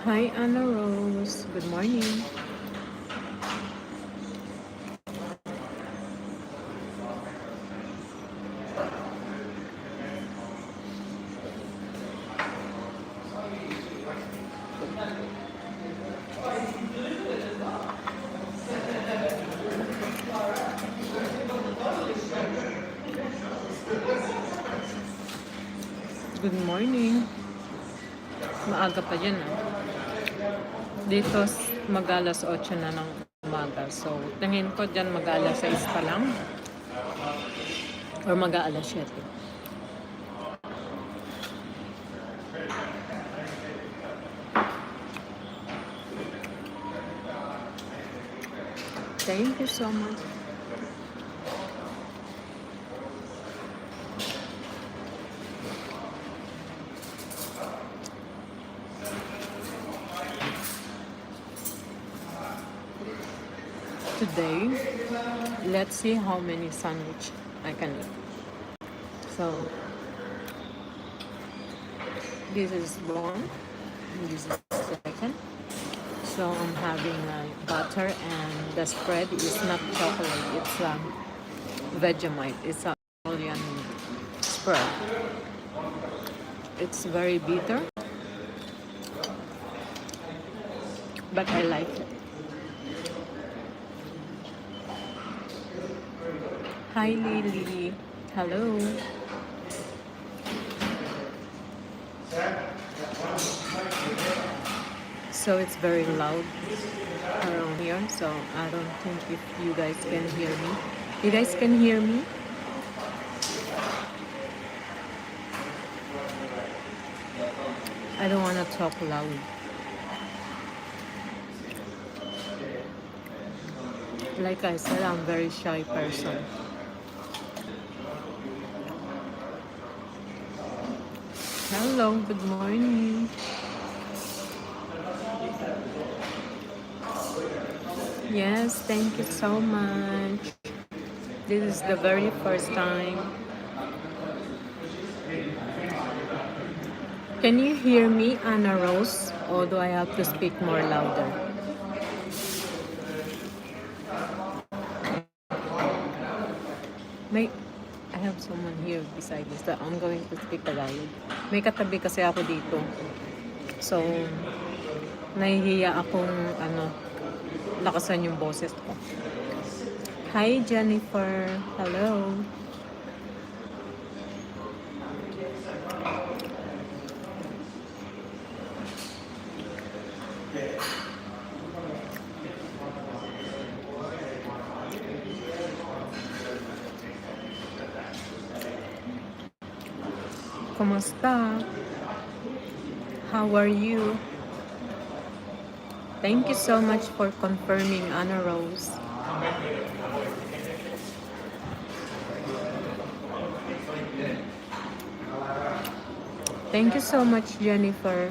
Hi, Anna Rose. Good morning. Good morning. Maaga pa dyan ah. Dito mag-alas 8 na ng umaga. So, tingin ko dyan mag-alas 6 pa lang. Or mag-alas 7. Thank you so much. Today, let's see how many sandwich I can eat. So, this is one. This is second. So, I'm having butter and the spread is not chocolate. It's Vegemite. It's a Italian spread. It's very bitter, but I like it. Hi, Lily. Hello. So it's very loud around here, so I don't think if you guys can hear me. You guys can hear me? I don't want to talk loud. Like I said, I'm a very shy person. Hello, good morning. Yes, thank you so much. This is the very first time. Can you hear me, Anna Rose? Or do I have to speak more louder? I have someone here beside me, so I'm going to speak Tagalog. May katabi kasi ako dito. So, nahihiya akong lakasan yung boses ko. Hi, Jennifer. Hello. Kumusta? How are you? Thank you so much for confirming, Anna Rose. Thank you so much, Jennifer.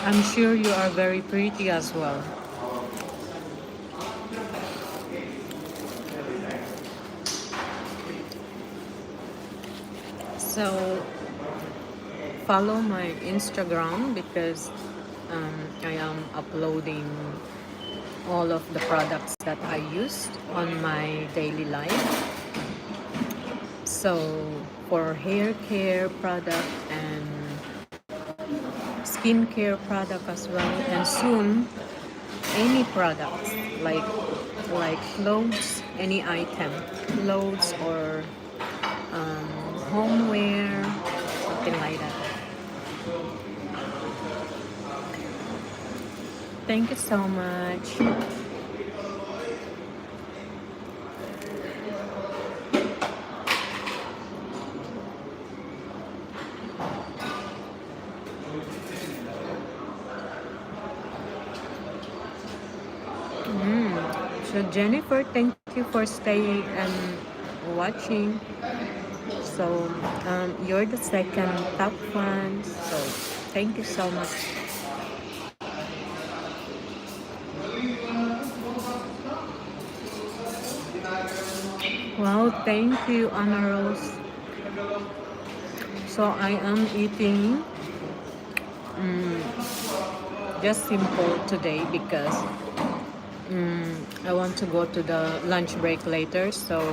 I'm sure you are very pretty as well. So, follow my Instagram because I am uploading all of the products that I used on my daily life. So, for hair care product and skincare product as well, and soon any products like clothes, any item, clothes or homeware, something like that. Thank you so much. So Jennifer, thank you for staying and watching. So you're the second top fan. So thank you so much. Wow, Oh, thank you, Anna Rose. So I am eating just simple today because I want to go to the lunch break later. So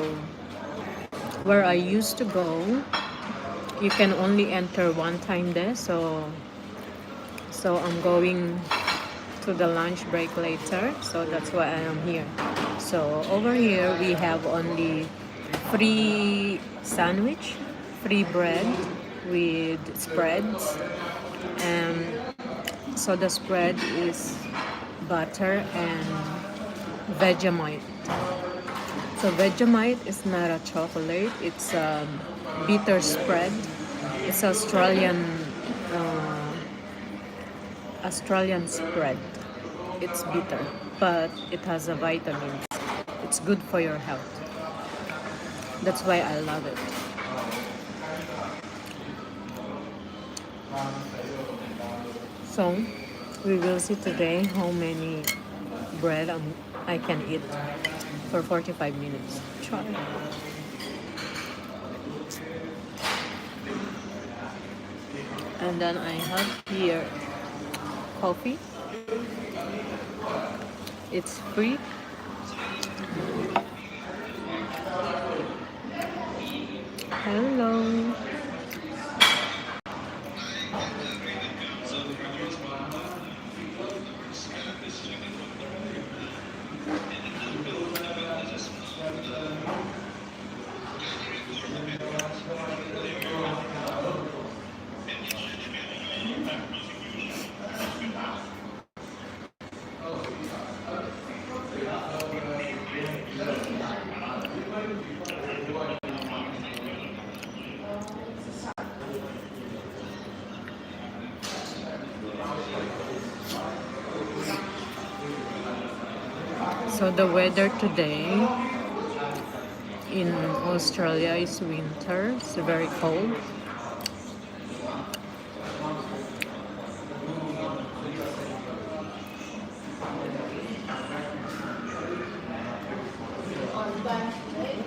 where I used to go, you can only enter one time there. So I'm going to the lunch break later. So that's why I am here. So over here we have only free sandwich, free bread with spreads, and so the spread is butter and Vegemite. So Vegemite is not a chocolate; it's a bitter spread. It's uh, Australian spread. It's bitter, but it has a vitamins. It's good for your health. That's why I love it. So we will see today how many bread I can eat for 45 minutes. Try. And then I have here coffee. It's free. Hello. So the weather today in Australia is winter. It's very cold.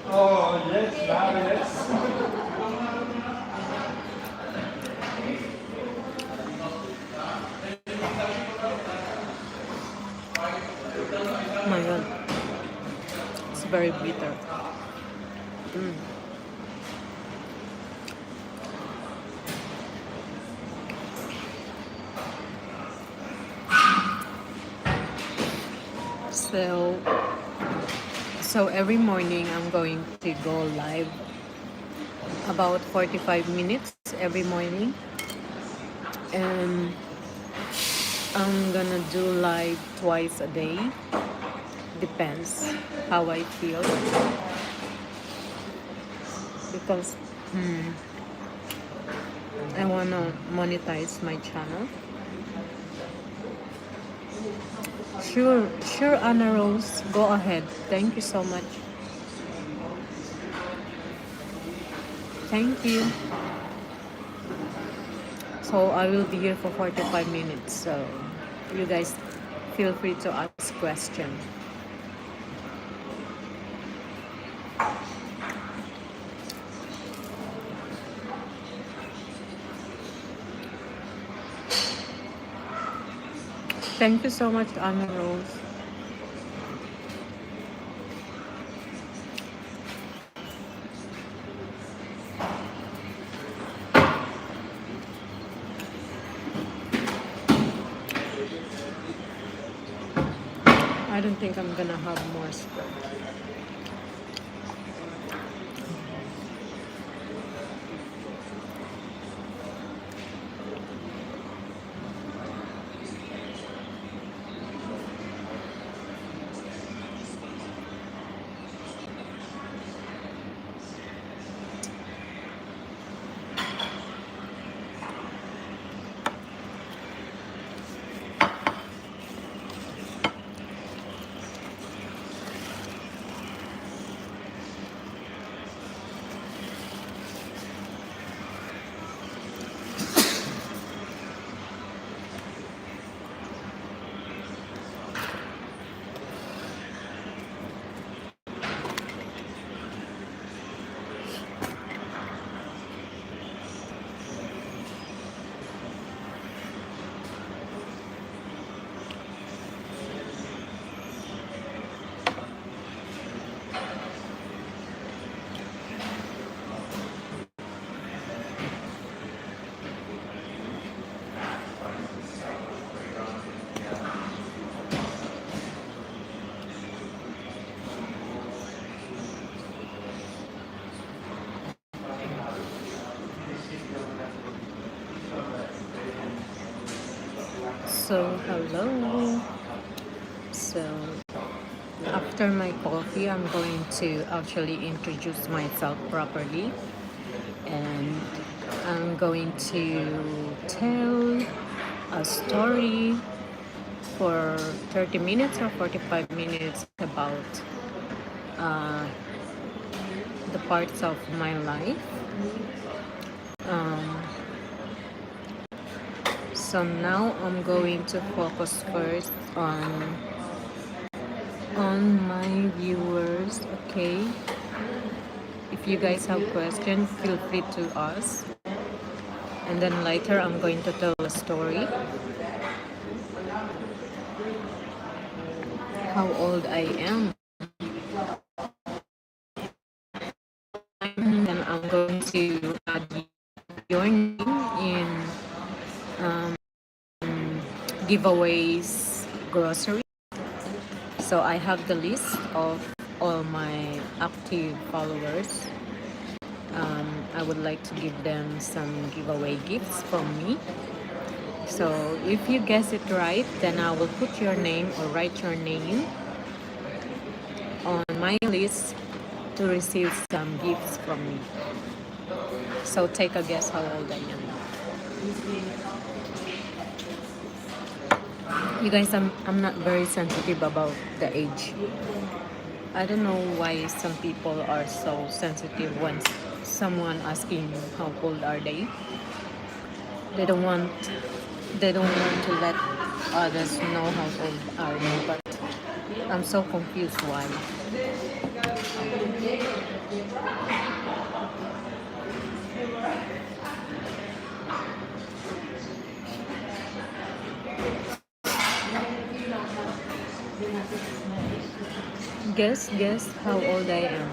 Oh, yes, marvelous. Oh my god, it's very bitter. So, so every morning I'm going to go live about 45 minutes every morning, and I'm gonna do live twice a day. Depends how I feel because I wanna monetize my channel. Sure, Anna Rose, go ahead. Thank you so much. Thank you. So I will be here for 45 minutes. So you guys feel free to ask questions. Thank you so much, Anna Rose. I don't think I'm gonna have more spread. So, hello. So, after my coffee, I'm going to actually introduce myself properly, and I'm going to tell a story for 30 minutes or 45 minutes about uh, the parts of my life. Um, so now I'm going to focus first on my viewers. Okay, if you guys have questions, feel free to ask, and then later I'm going to tell a story, how old I am, and then I'm going to add your name in um, giveaways grocery. So I have the list of all my active followers. I would like to give them some giveaway gifts from me. So if you guess it right, then I will put your name or write your name on my list to receive some gifts from me. So take a guess how old I am. You guys, I'm not very sensitive about the age. I don't know why some people are so sensitive when someone asking how old are they. They don't want to let others know how old are they, but I'm so confused why. Guess how old I am.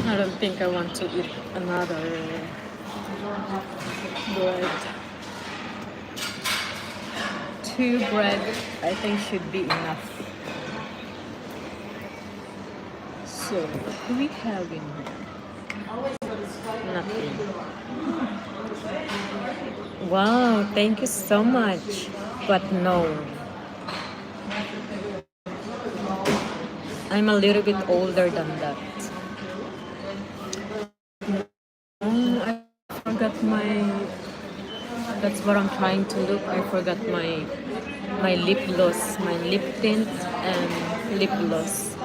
I don't think I want to eat another bread. 2 bread, I think, should be enough. So, what do we have in here? Nothing. Wow, thank you so much. But no, I'm a little bit older than that. I forgot that's what I'm trying to look. I forgot my lip gloss, my lip tint and lip gloss.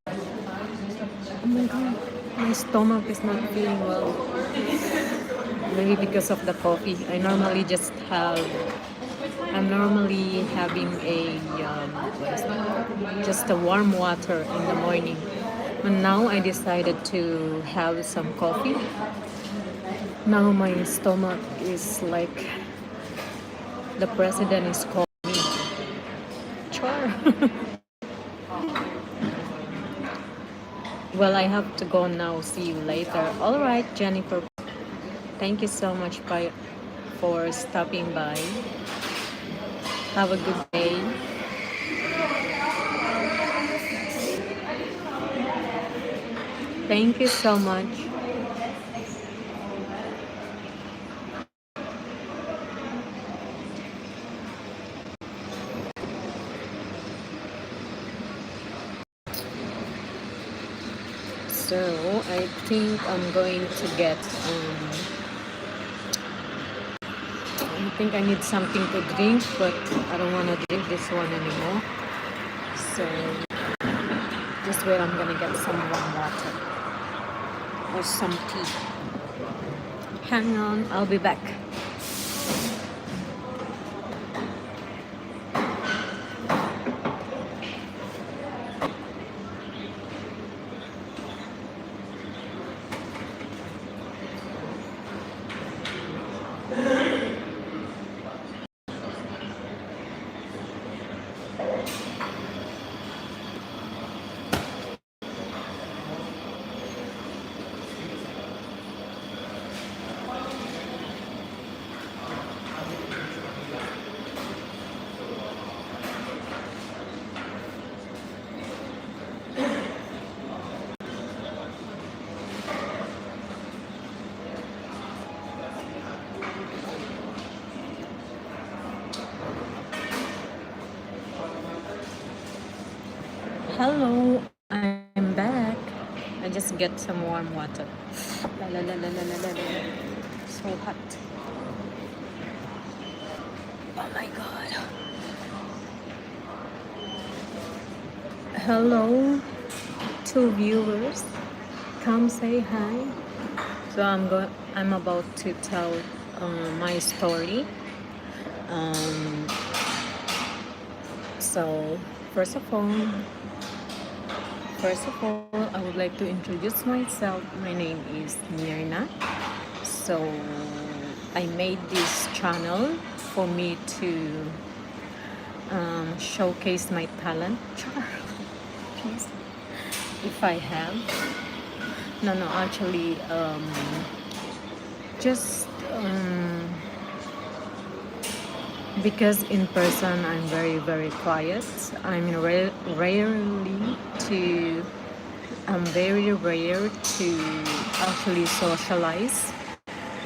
Oh my god, my stomach is not feeling well. Maybe because of the coffee. I'm normally having just a warm water in the morning. But now I decided to have some coffee. Now my stomach is like the president is calling me. Char. Well, I have to go now. See you later. All right, Jennifer. Thank you so much for stopping by. Have a good day. Thank you so much. So I think I'm going to get I think I need something to drink, but I don't want to drink this one anymore. So this way I'm gonna get some warm water or some tea. Hang on, I'll be back. Hello, I'm back. I just get some warm water. La la la la la la la la. So hot. Oh my god. Hello, two viewers. Come say hi. So I'm about to tell my story. Um, so first of all, I would like to introduce myself. My name is Mirna. So I made this channel for me to showcase my talent. Please, if I have. No, actually, just because in person I'm very, very quiet. Rarely to. I'm very rare to actually socialize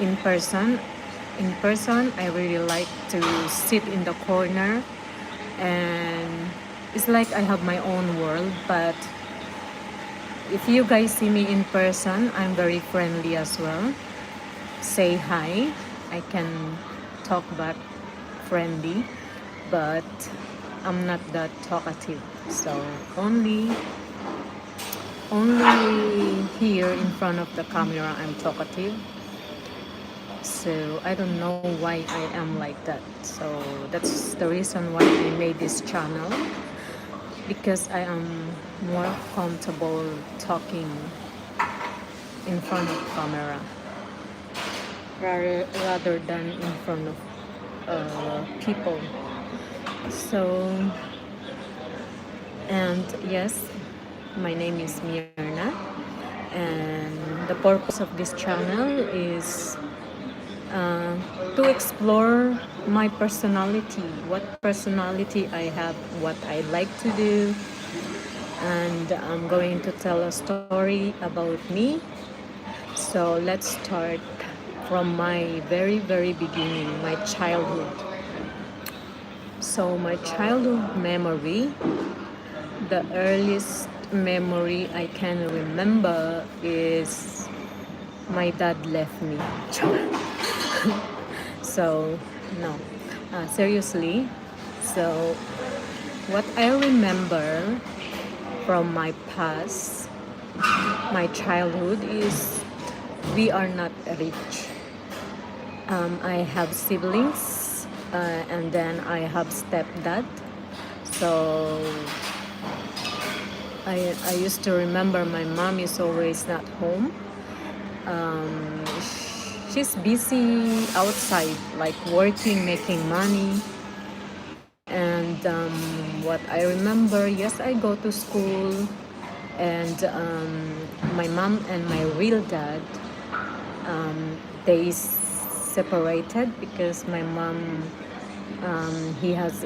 in person. In person, I really like to sit in the corner, and it's like I have my own world. But if you guys see me in person, I'm very friendly as well. Say hi. I can talk back friendly, but I'm not that talkative. So only here in front of the camera I'm talkative. So I don't know why I am like that. So that's the reason why I made this channel, because I am more comfortable talking in front of camera rather than in front of people. So, and yes, my name is Mirna, and the purpose of this channel is to explore my personality, what personality I have, what I like to do, and I'm going to tell a story about me. So let's start from my very, very beginning, my childhood. So my childhood memory, the earliest memory I can remember is my dad left me. So no, seriously. So what I remember from my past, my childhood, is we are not rich. I have siblings, and then I have stepdad. So I used to remember my mom is always not home. She's busy outside, like working, making money. And what I remember, yes, I go to school, and my mom and my real dad, they separated because my mom, she has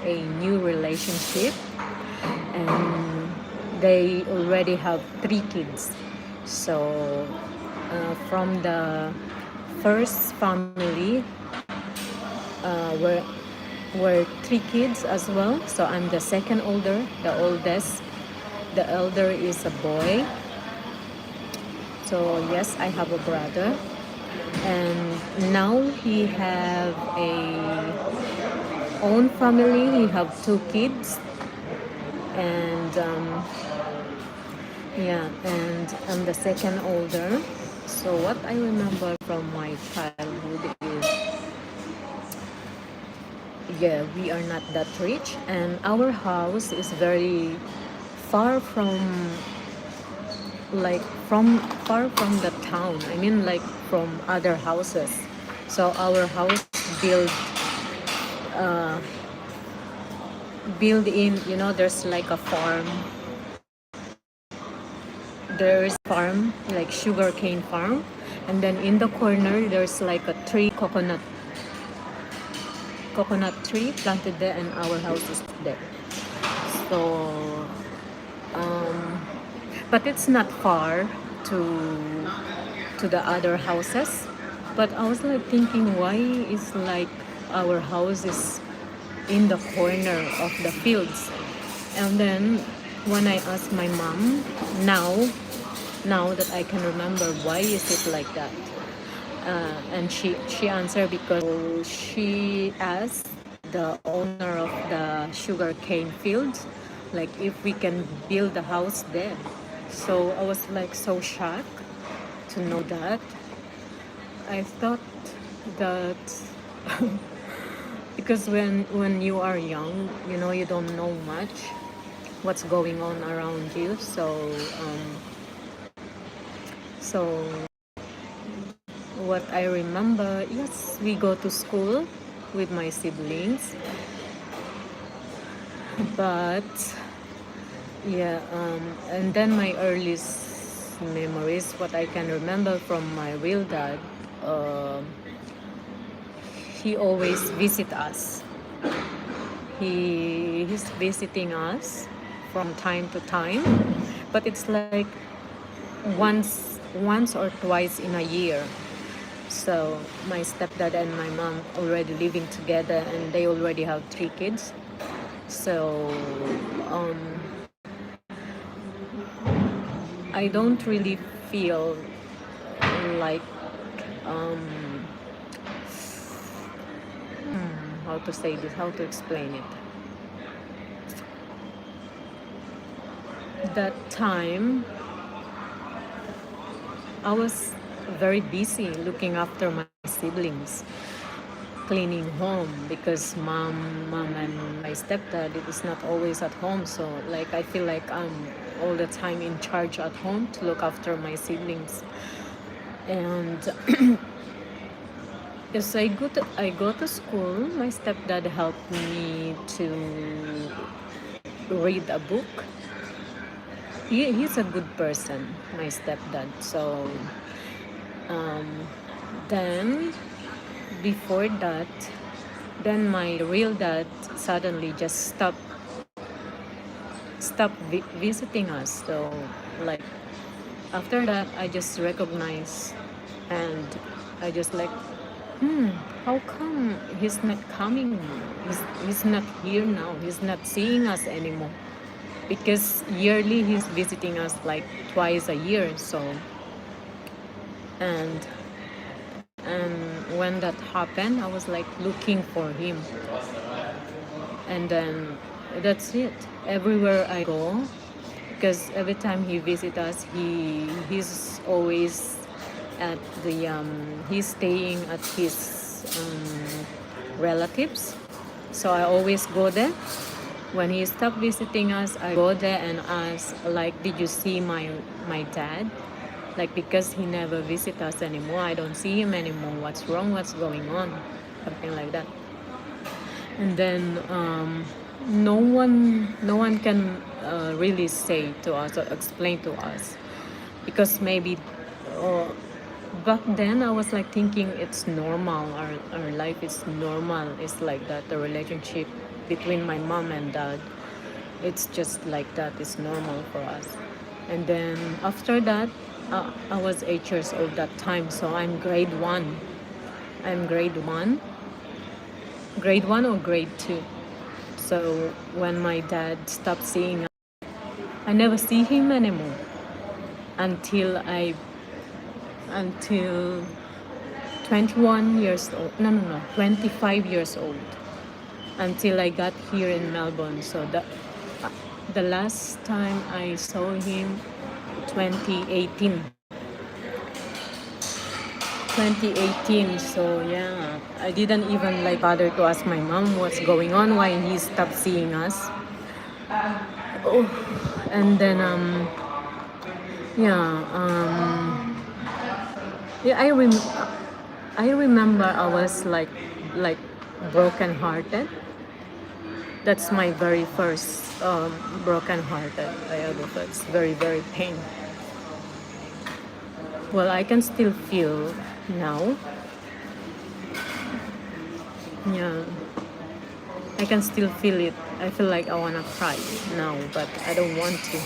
a new relationship, and they already have 3 kids. So from the first family, were 3 kids as well. So I'm the second older, the oldest. The elder is a boy. So yes, I have a brother, and now he have a own family. He have 2 kids, and yeah, and I'm the second older. So what I remember from my childhood is, yeah, we are not that rich, and our house is very far from, like, far from the town. I mean, like, from other houses. So our house built built in, there's like a farm. There's farm, like sugarcane farm, and then in the corner there's like a tree, coconut tree planted there, and our house is there. So but it's not far to the other houses. But I was like thinking, why is like our house is in the corner of the fields? And then when I asked my mom, now now that I can remember, why is it like that? And she answered because she asked the owner of the sugarcane fields, like if we can build a house there. So I was like so shocked to know that. I thought that because when you are young, you know, you don't know much what's going on around you. So what I remember, yes, we go to school with my siblings, but yeah, and then my earliest memories, what I can remember from my real dad, he always visit us. He's visiting us from time to time, but it's like once or twice in a year. So my stepdad and my mom already living together, and they already have 3 kids. So um, I don't really feel like how to say this, how to explain it. That time I was very busy looking after my siblings, cleaning home because mom and my stepdad is not always at home. So like I feel like I'm all the time in charge at home to look after my siblings. And as I go to school, my stepdad helped me to read a book. He's a good person, my stepdad. So then before that, then my real dad suddenly just stopped visiting us. So like after that, I just recognize, and I just like, how come he's not coming? He's not here now. He's not seeing us anymore. Because yearly he's visiting us like twice a year. So and when that happened, I was like looking for him. And then that's it. Everywhere I go, because every time he visits us, he's always at the he's staying at his relatives. So I always go there. When he stopped visiting us, I go there and ask, like, did you see my dad? Like, because he never visits us anymore. I don't see him anymore. What's wrong? What's going on? Something like that. And then no one can really say to us or explain to us, because maybe back then I was like thinking it's normal. Our life is normal. It's like that. The relationship between my mom and dad, it's just like that. It's normal for us. And then after that, I was 8 years old that time, so I'm grade 1. I'm grade 1 or grade 2. So when my dad stopped seeing us, I never see him anymore until 21 years old. No, 25 years old, until I got here in Melbourne. So the last time I saw him, 2018. 2018. So yeah, I didn't even like bother to ask my mom what's going on, why he stopped seeing us. Oh, and then yeah, I remember I was like broken hearted. That's my very first broken hearted I ever felt. It's very, very pain. Well, I can still feel now. Yeah, I can still feel it. I feel like I wanna cry now, but I don't want to.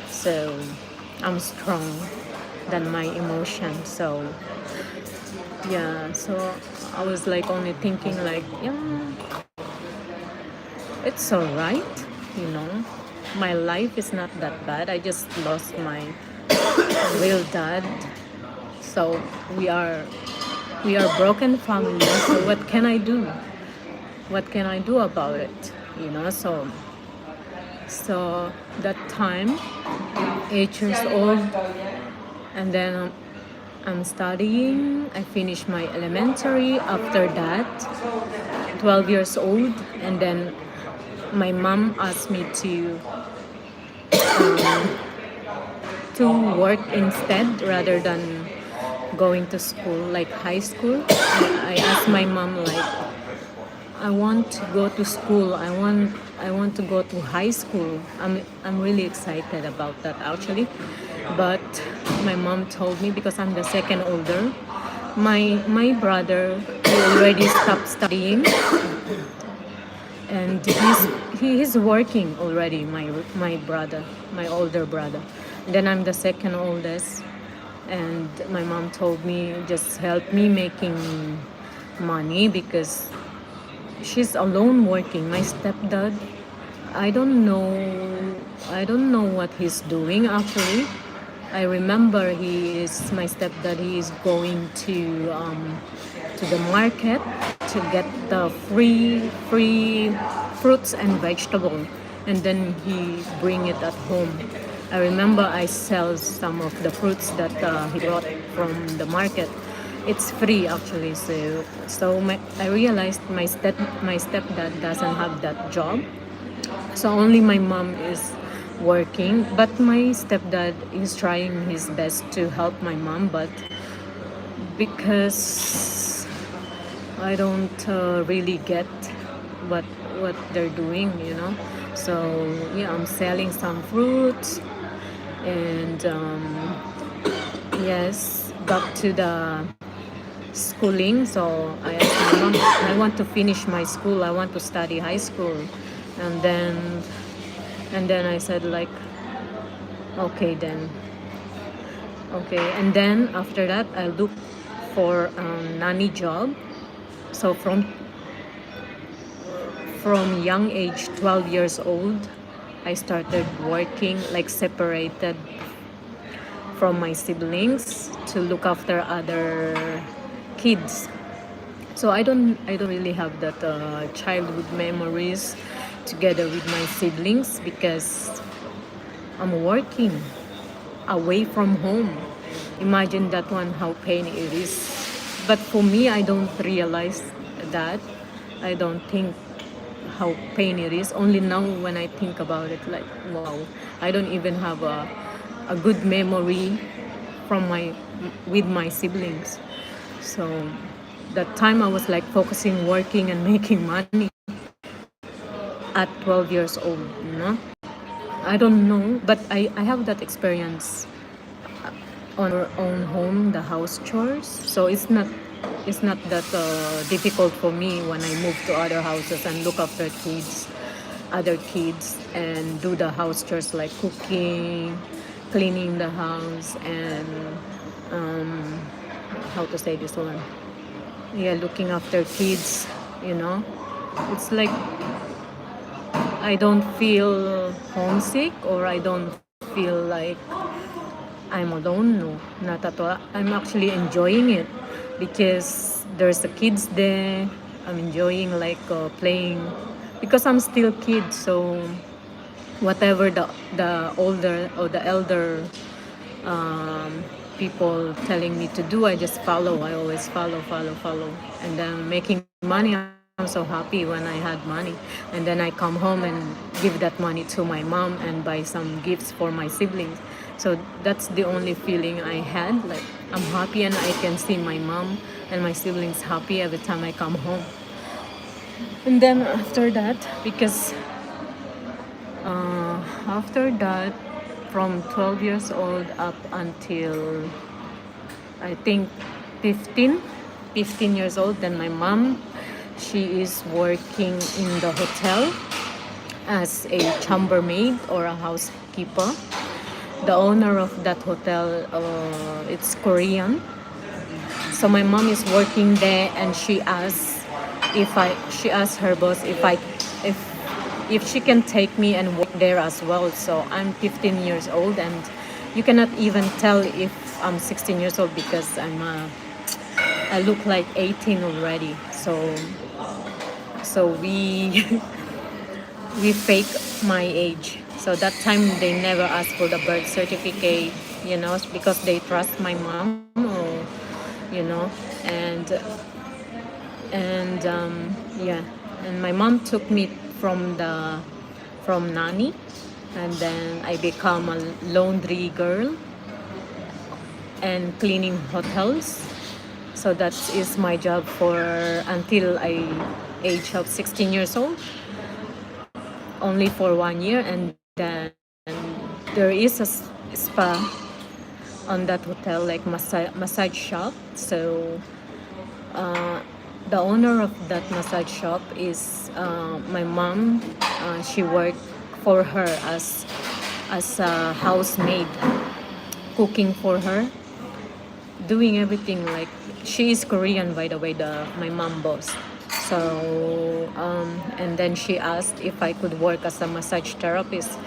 So I'm strong than my emotions. So yeah, so I was like only thinking like, yeah, it's alright. you know. My life is not that bad. I just lost my real dad. So we are we are broken family. So what can I do? What can I do about it? You know, so that time, 8 years old, and then I'm studying. I finished my elementary. After that, 12 years old, and then my mom asked me to work instead rather than going to school, like high school. I asked my mom like, I want to go to school. I want to go to high school. I'm really excited about that actually. But my mom told me, because I'm the second older, my brother, he already stopped studying, and he is working already, my brother, my older brother. Then I'm the second oldest, and my mom told me just help me making money because she's alone working. My stepdad, I don't know I don't know what he's doing actually. I remember my stepdad, he is going to the market to get the free fruits and vegetables, and then he bring it at home. I remember I sell some of the fruits that he brought from the market. It's free actually. I realized my stepdad doesn't have that job, so only my mom is working. But my stepdad is trying his best to help my mom, but because I don't really get what what they're doing, you know. So yeah, I'm selling some fruits, and yes, back to the schooling. So I asked my mom, I want to finish my school. I want to study high school, and then I said like, okay then, okay. And then after that, I look for nanny job. So from young age, 12 years old, I started working like separated from my siblings to look after other kids. So I don't really have that childhood memories together with my siblings because I'm working away from home. Imagine that one, how pain it is. But for me, I don't realize that. I don't think how pain it is. Only now when I think about it, like, wow, I don't even have a good memory from my with my siblings. So that time I was like focusing, working and making money at 12 years old, you know. I don't know, but I have that experience on our own home, the house chores. So it's not that difficult for me when I move to other houses and look after other kids, and do the house chores like cooking, cleaning the house, and how to say this one? Yeah, looking after kids, you know. It's like I don't feel homesick, or I don't feel like I'm alone. No, not at all. I'm actually enjoying it because there's the kids there. I'm enjoying like playing because I'm still kid. So whatever the older or the elder people telling me to do, I just follow. I always follow, and then making money. I'm so happy when I had money, and then I come home and give that money to my mom and buy some gifts for my siblings. So that's the only feeling I had. Like, I'm happy, and I can see my mom and my siblings happy every time I come home. And then after that, because after that, from 12 years old up until I think 15, 15 years old, then my mom, she is working in the hotel as a chambermaid or a housekeeper. The owner of that hotel, it's Korean. So my mom is working there, and she asked her boss if if she can take me and work there as well. So I'm 15 years old, and you cannot even tell if I'm 16 years old because I look like 18 already. So we we fake my age. So that time they never asked for the birth certificate, because they trust my mom, or and yeah, and my mom took me from nanny, and then I become a laundry girl and cleaning hotels. So that is my job for until I age of 16 years old, only for 1 year, and then there is a spa on that hotel, like massage shop. So the owner of that massage shop is my mom. She worked for her as a housemaid, cooking for her, doing everything. Like, she is Korean, by the way, the my mom boss. So and then she asked if I could work as a massage therapist,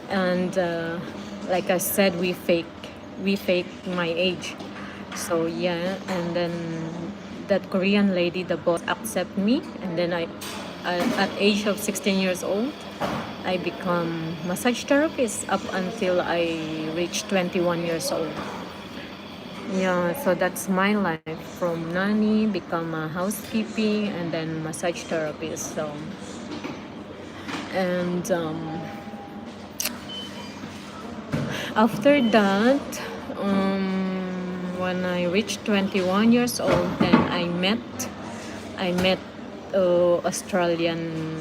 and like I said, we fake my age. So yeah, and then that Korean lady, the boss, accept me, and then I at age of 16 years old, I become massage therapist up until I reach 21 years old. Yeah, so that's my life, from nanny, become a housekeeping, and then massage therapist. So, and after that, when I reached 21 years old, then I met Australian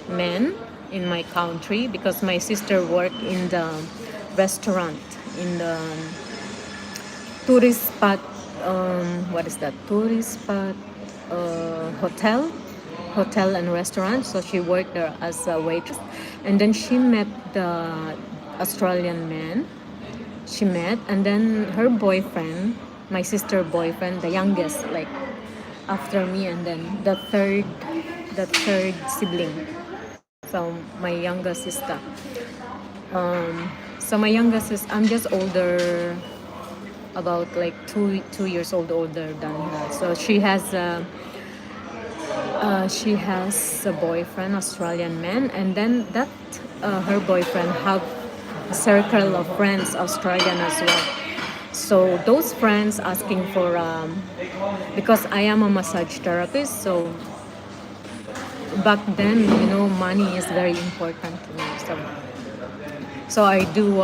men in my country, because my sister worked in the restaurant, in the tourist spot. What is that? Tourist spot hotel and restaurant. So she worked there as a waitress, and then she met the Australian man. She met, and then her boyfriend, my sister boyfriend, the youngest, like after me, and then the third sibling. So my younger sister. So my youngest is, I'm just older, about like 2 years old older than her. So she has a boyfriend, Australian man, and then that her boyfriend have a circle of friends, Australian as well. So those friends asking for because I am a massage therapist, so back then, money is very important to me. So I do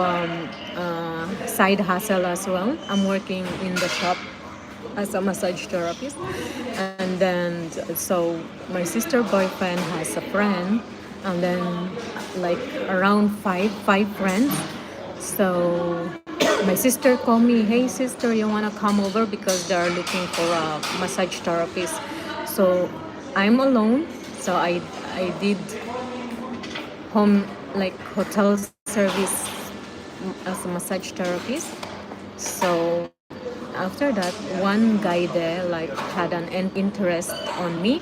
side hustle as well. I'm working in the shop as a massage therapist, and then so my sister boyfriend has a friend, and then like around five friends. So my sister called me, "Hey sister, you wanna come over because they are looking for a massage therapist." So I'm alone, so I did home, like hotel service as a massage therapist. So after that, one guy there like had an interest on me.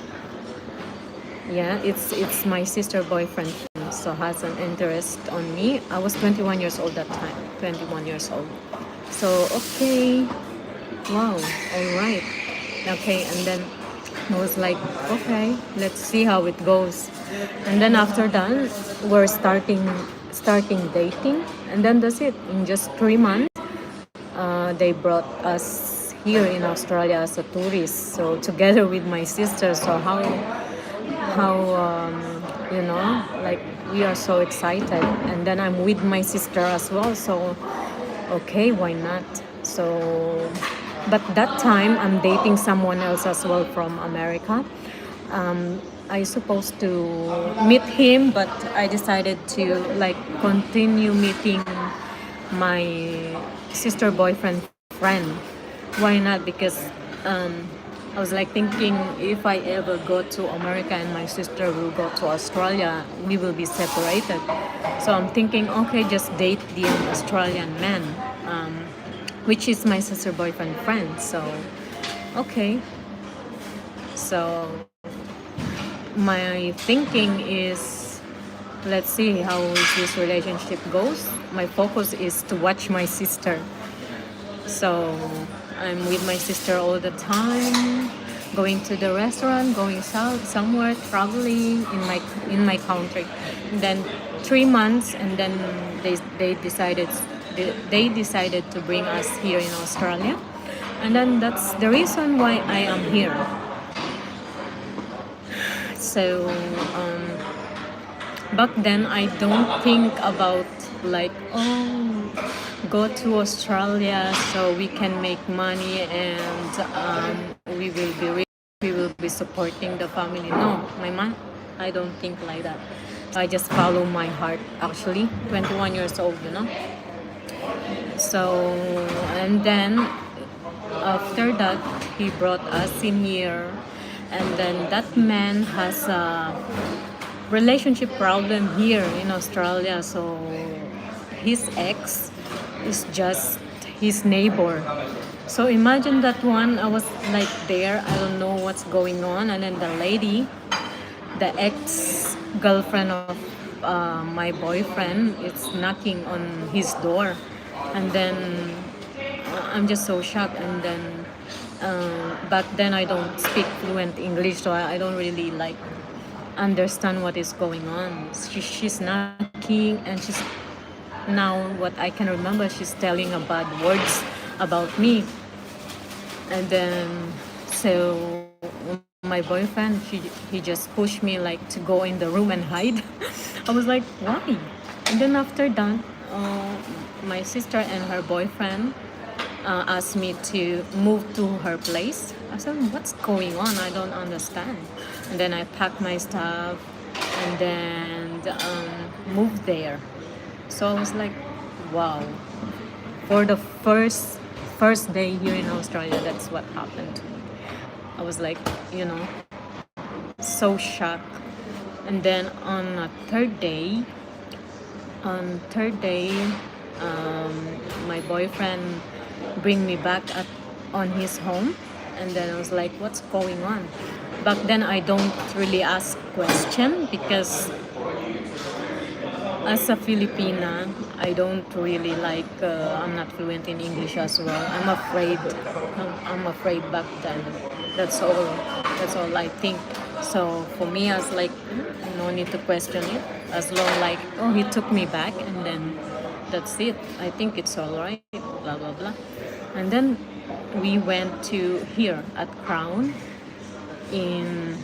Yeah, it's my sister boyfriend, so has an interest on me. I was 21 years old that time. 21 years old. So okay, wow, all right, okay, and then I was like, okay, let's see how it goes. And then after that, we're starting dating, and then that's it. In just 3 months, they brought us here in Australia as a tourist. So together with my sister. So how like we are so excited. And then I'm with my sister as well. So okay, why not? So, but that time I'm dating someone else as well from America. I supposed to meet him, but I decided to like continue meeting my sister boyfriend friend. Why not? Because I was like thinking, if I ever go to America and my sister will go to Australia, we will be separated. So I'm thinking, okay, just date the Australian man, which is my sister boyfriend friend. So okay, so my thinking is, let's see how this relationship goes. My focus is to watch my sister. So I'm with my sister all the time, going to the restaurant, going south somewhere, traveling in my country. And then 3 months, and then they decided they decided to bring us here in Australia, and then that's the reason why I am here. So back then I don't think about like, oh, go to Australia so we can make money and we will be rich, we will be supporting the family. No, my mom, I don't think like that. I just follow my heart. Actually, 21 years old, you know. So and then after that he brought us in here, and then that man has a relationship problem here in Australia. So his ex is just his neighbor. So imagine that one. I was like there. I don't know what's going on. And then the lady, the ex girlfriend of my boyfriend, is knocking on his door. And then I'm just so shocked. And then back then I don't speak fluent English, so I don't really like understand what is going on. She's knocking, and she's now what I can remember, she's telling a bad words about me. And then so my boyfriend, he just pushed me like to go in the room and hide. I was like, why? And then after that, my sister and her boyfriend asked me to move to her place. I said, what's going on? I don't understand. And then I packed my stuff and then moved there. So I was like, wow. For the first day here in Australia, that's what happened to me. I was like, so shocked. And then on third day, my boyfriend bring me back on his home, and then I was like, what's going on? Back then I don't really ask question, because as a Filipina, I don't really like, I'm not fluent in English as well. I'm afraid back then. That's all I think. So for me, I was like, no need to question it. As long like, oh, he took me back, and then that's it. I think it's all right, blah, blah, blah. And then we went to here at Crown in,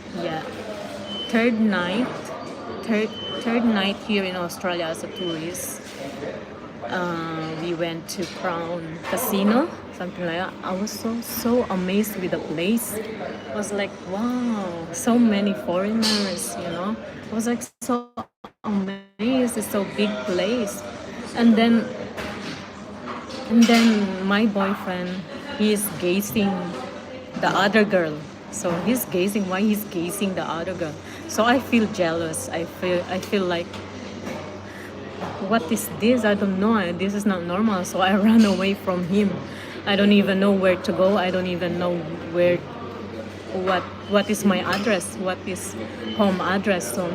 third night third night here in Australia as a tourist. We went to Crown Casino, something like that. I was so amazed with the place. I was like, wow, so many foreigners. I was like so amazed. It's so big place. And then my boyfriend, he is gazing the other girl. So he's gazing. Why he's gazing the other girl? So I feel jealous. I feel like, what is this? I don't know. This is not normal. So I ran away from him. I don't even know where to go. I don't even know what is my address. What is home address? So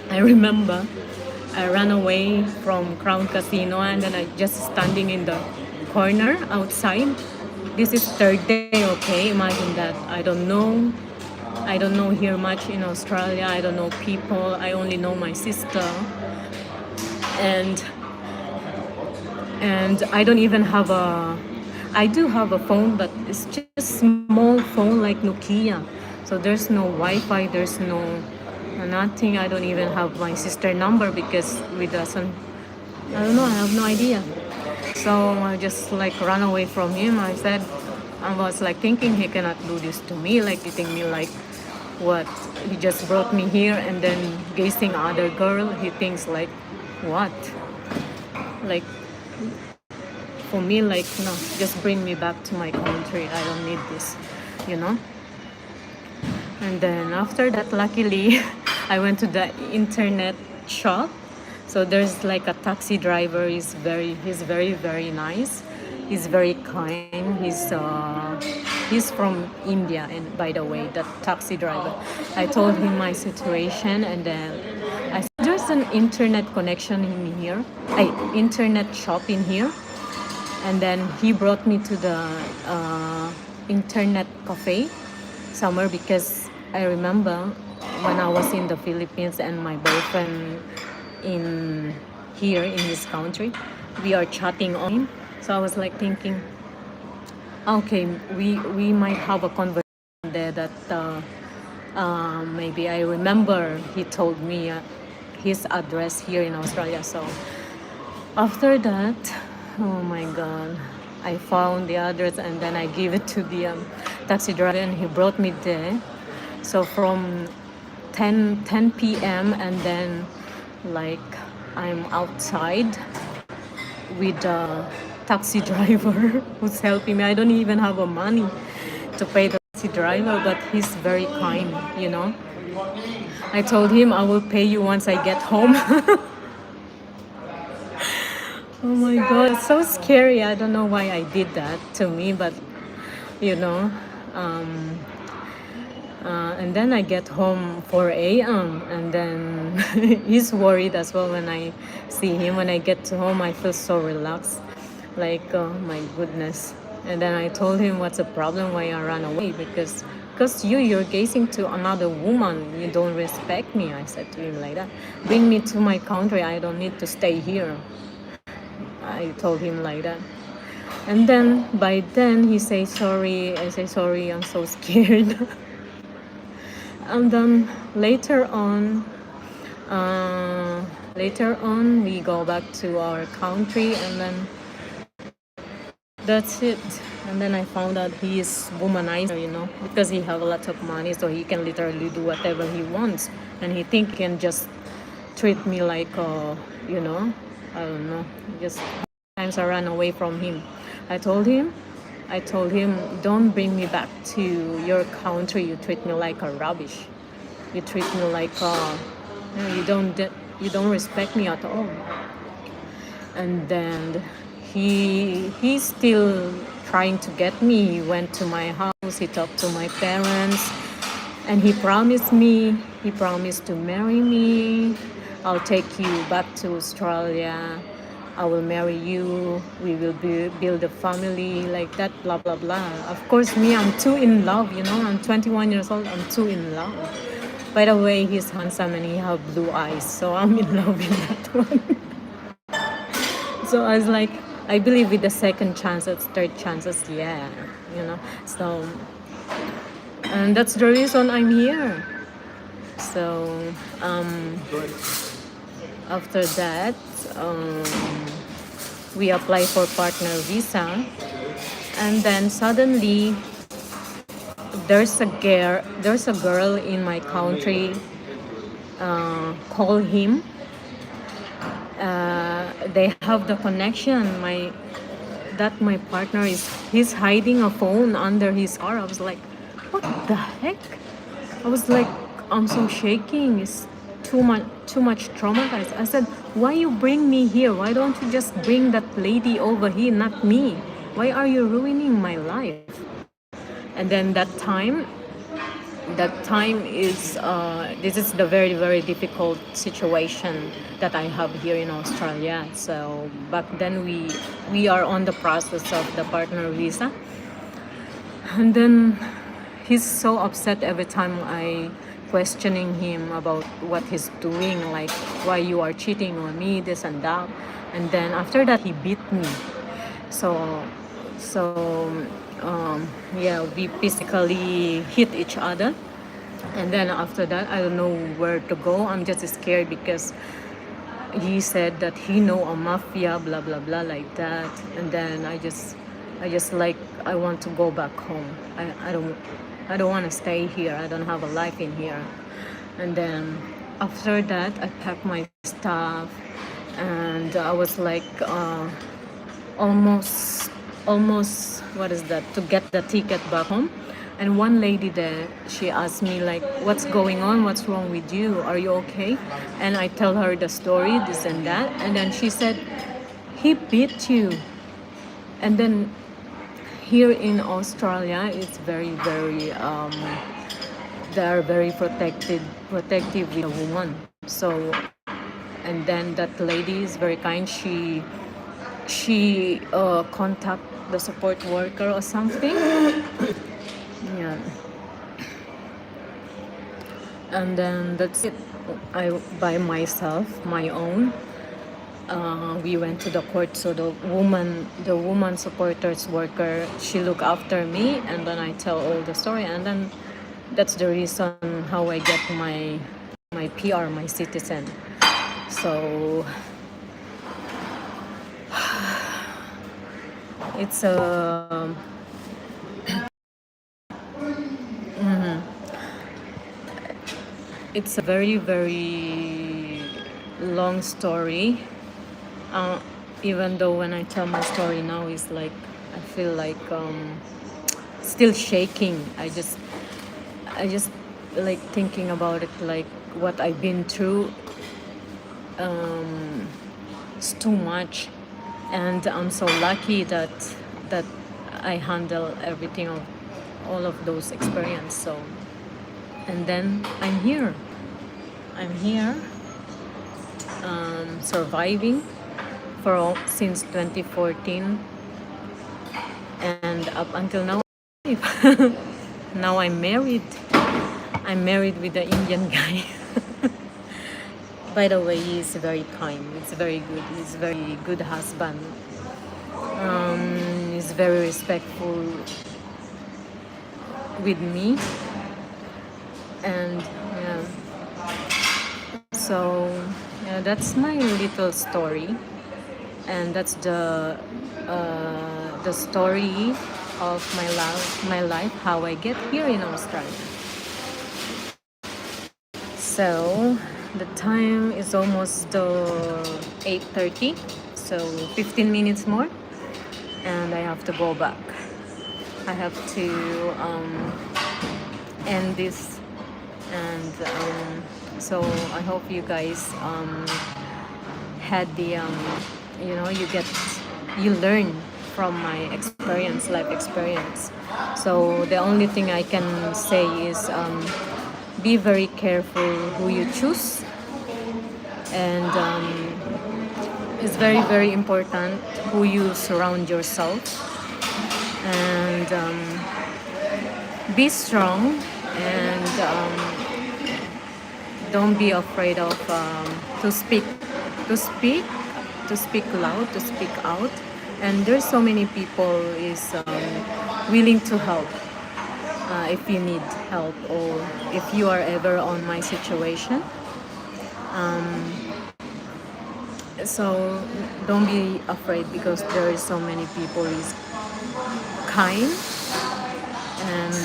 I remember I ran away from Crown Casino, and then I just standing in the corner outside. This is third day, okay? Imagine that. I don't know here much in Australia. I don't know people. I only know my sister. And I don't even have I do have a phone, but it's just small phone like Nokia. So there's no Wi-Fi, there's no nothing. I don't even have my sister number, because we doesn't, I don't know, I have no idea. So I just like ran away from him. I was like thinking he cannot do this to me, like treating me like what? He just brought me here and then gazing other girl. He thinks like, what? Like, for me, like, no, just bring me back to my country. I don't need this. And then after that, luckily, I went to the internet shop. So there's like a taxi driver. He's very, very nice. He's very kind. he's from India, and by the way, that taxi driver. I told him my situation, and then I said, there's an internet connection in here, internet shop in here, and then he brought me to the internet cafe somewhere, because I remember when I was in the Philippines and my boyfriend in here in his country, we are chatting on. So I was like thinking, okay, we might have a conversation there that maybe I remember he told me his address here in Australia. So after that, oh my god, I found the address, and then I gave it to the taxi driver, and he brought me there. So from 10 p.m. and then like I'm outside with the taxi driver who's helping me. I don't even have a money to pay the taxi driver, but he's very kind, you know. I told him I will pay you once I get home. Oh my god, it's so scary. I don't know why I did that to me, but you know. And then I get home 4 a.m. and then he's worried as well when I see him. When I get to home, I feel so relaxed. Like, oh my goodness. And then I told him, what's the problem, why I ran away? Because you're gazing to another woman. You don't respect me. I said to him like that. Bring me to my country. I don't need to stay here. I told him like that. And then by then he say sorry. I say sorry, I'm so scared. And then later on we go back to our country, and then that's it. And then I found out he is womanizer, you know, because he have a lot of money, so he can literally do whatever he wants, and he think he can just treat me like you know, I don't know, just times I ran away from him. I told him, don't bring me back to your country. You treat me like a rubbish. You treat me like you don't respect me at all. And then he's still trying to get me. He went to my house. He talked to my parents, and he promised to marry me. I'll take you back to Australia. I will marry you, we will build a family, like that, blah, blah, blah. Of course, me, I'm too in love, you know. I'm 21 years old, I'm too in love. By the way, he's handsome and he have blue eyes, so I'm in love with that one. So I was like, I believe with the second chances, third chances, yeah, you know. So, and that's the reason I'm here. So, after that, we apply for partner visa, and then suddenly there's a girl in my country, call him. They have the connection. My partner he's hiding a phone under his car. I was like, what the heck? I was like, I'm so shaking. It's too much traumatized. I said, why you bring me here? Why don't you just bring that lady over here, not me? Why are you ruining my life? And then that time is this is the very, very difficult situation that I have here in Australia. So back then we are on the process of the partner visa, and then he's so upset every time I questioning him about what he's doing, like why you are cheating on me, this and that. And then after that he beat me. So yeah, we physically hit each other. And then after that, I don't know where to go. I'm just scared because he said that he know a mafia, blah blah blah, like that. And then I just like, I want to go back home. I don't want to stay here. I don't have a life in here. And then after that, I packed my stuff, and I was like almost what is that, to get the ticket back home. And one lady there, she asked me like, what's going on, what's wrong with you, are you okay? And I tell her the story, this and that. And then she said, he beat you. And then here in Australia, it's very, very they are very protective with a woman. So, and then that lady is very kind. She contact the support worker or something. Yeah, and then that's it. I by myself, my own. We went to the court, so the woman supporters worker, she look after me, and then I tell all the story, and then that's the reason how I get my PR, my citizen. So it's a it's a very, very long story. Uh, Even though when I tell my story now, it's like I feel like still shaking. I just like thinking about it, like what I've been through. It's too much, and I'm so lucky that I handle everything of all of those experience. So, and then I'm here. I'm here, surviving since 2014, and up until now. Now I'm married. I'm married with the Indian guy. By the way, he's very kind. He's very good. He's very good husband. He's very respectful with me, and yeah. So yeah, that's my little story, and that's the story of my life, how I get here in Australia. So the time is almost 8:30, so 15 minutes more, and I have to go back. I have to end this, and so I hope you guys had the you learn from my life experience. So the only thing I can say is be very careful who you choose, and it's very, very important who you surround yourself, and be strong, and don't be afraid of to speak loud, to speak out. And there's so many people is willing to help if you need help, or if you are ever on my situation. So don't be afraid, because there is so many people is kind, and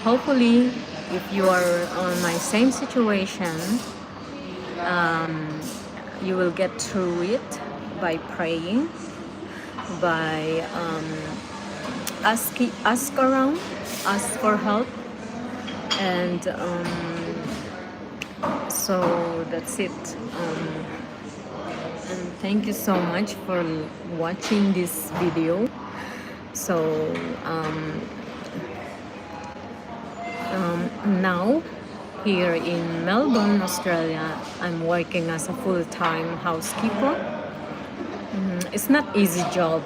hopefully if you are on my same situation, you will get through it by praying, by ask around, ask for help, and so that's it. And thank you so much for watching this video. So now here in Melbourne, Australia, I'm working as a full-time housekeeper. It's not easy job.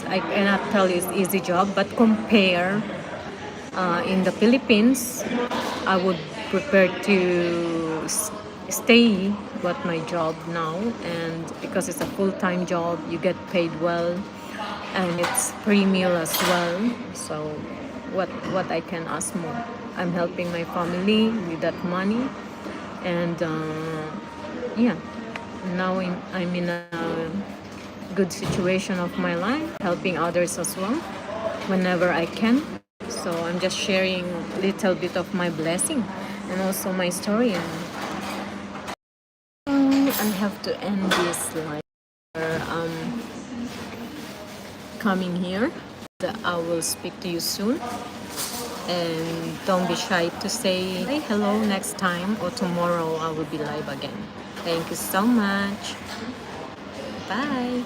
I cannot tell you it's easy job, but compare in the Philippines, I would prepare to stay with my job now, and because it's a full-time job, you get paid well, and it's free meal as well. So what I can ask more? I'm helping my family with that money, and yeah, now I'm in a good situation of my life, helping others as well whenever I can. So I'm just sharing a little bit of my blessing and also my story. And I have to end this live. Coming here, I will speak to you soon, and don't be shy to say hello next time, or tomorrow I will be live again. Thank you so much. Bye.